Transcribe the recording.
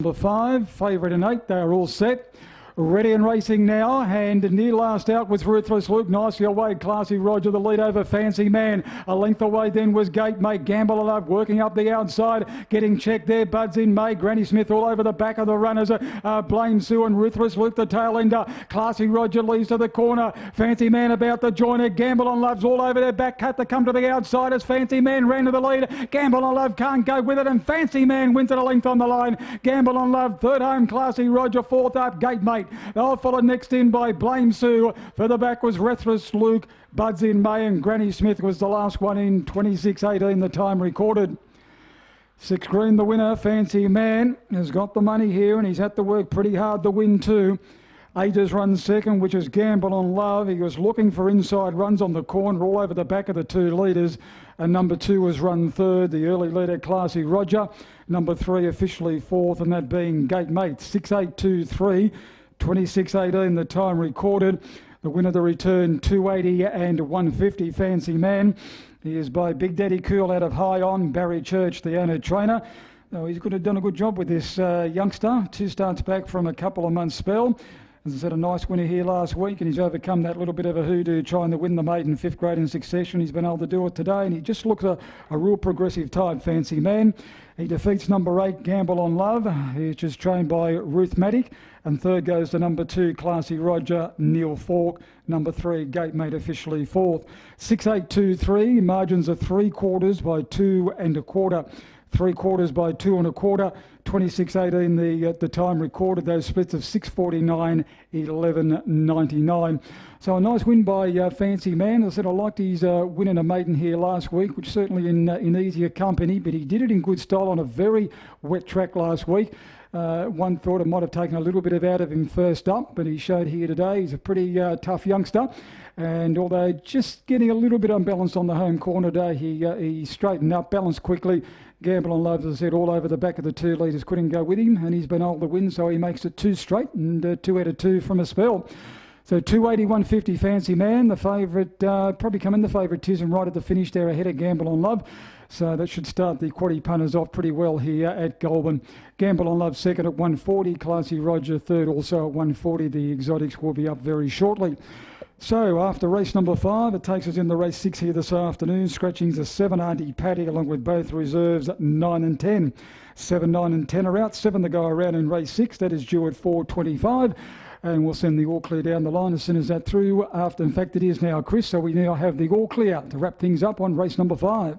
Number 5, favourite and 8, they're all set. Ready and racing now, and near last out was Ruthless Luke, nicely away, Classy Roger, the lead over Fancy Man. A length away then was Gate Mate, Gamble Love working up the outside, getting checked there, Buds in May, Granny Smith all over the back of the runners, Blame Sue and Ruthless Luke, the tail ender. Classy Roger leads to the corner, Fancy Man about the joiner, Gamble and Love's all over their back cut to come to the outside as Fancy Man ran to the lead. Gamble and Love can't go with it, and Fancy Man wins at a length on the line. Gamble and Love, third home, Classy Roger, fourth up, Gate Mate. They'll follow next in by Blame Sue. Further back was Ruthless Luke, Buds in May, and Granny Smith was the last one in, 26.18 the time recorded. 6 Green the winner, Fancy Man, has got the money here and he's had to work pretty hard to win too. 8 has run second, which is Gamble on Love. He was looking for inside runs on the corner all over the back of the 2 leaders. And number 2 was run third, the early leader, Classy Roger. Number 3 officially fourth, and that being Gate Mate, 6.823. 26.18 the time recorded. The winner to return 280 and 150, Fancy Man. He is by Big Daddy Cool out of High On, Barry Church, the owner trainer. Now, he's could have done a good job with this youngster. 2 starts back from a couple of months' spell. As I said, a nice winner here last week, and he's overcome that little bit of a hoodoo trying to win the maiden 5th grade in succession. He's been able to do it today, and he just looks a real progressive type, Fancy Man. He defeats number 8, Gamble on Love, which is trained by Ruth Maddock. And third goes to number 2, Classy Roger, Neil Falk. Number 3, Gate Mate, officially fourth. 6.823, margins of 3/4 by 2 1/4. 3/4 by 2 1/4. 26.18 the time recorded. Those splits of 6.49, 11.99. So a nice win by Fancy Man. As I said, I liked his winning a maiden here last week, which certainly in easier company, but he did it in good style on a very wet track last week. One thought it might have taken a little bit out of him first up, but he showed here today he's a pretty tough youngster. And although just getting a little bit unbalanced on the home corner today, he straightened up, balanced quickly. Gamble on Love, as I said, all over the back of the 2 leaders, couldn't go with him, and he's been able to win, so he makes it 2 straight and 2 out of 2 from a spell. So 280, 150, Fancy Man. The favourite, probably come in the favouritism right at the finish there ahead of Gamble on Love. So that should start the quaddie punters off pretty well here at Goulburn. Gamble on Love second at 140, Classy Roger third also at 140. The exotics will be up very shortly. So after race number 5, it takes us in the race 6 here this afternoon. Scratchings a 7 Auntie Patty along with both reserves 9 and 10. 7, 9 and 10 are out. 7 to go around in race 6. That is due at 4:25. And we'll send the all clear down the line as soon as that through. In fact, it is now, Chris. So we now have the all clear to wrap things up on race number 5.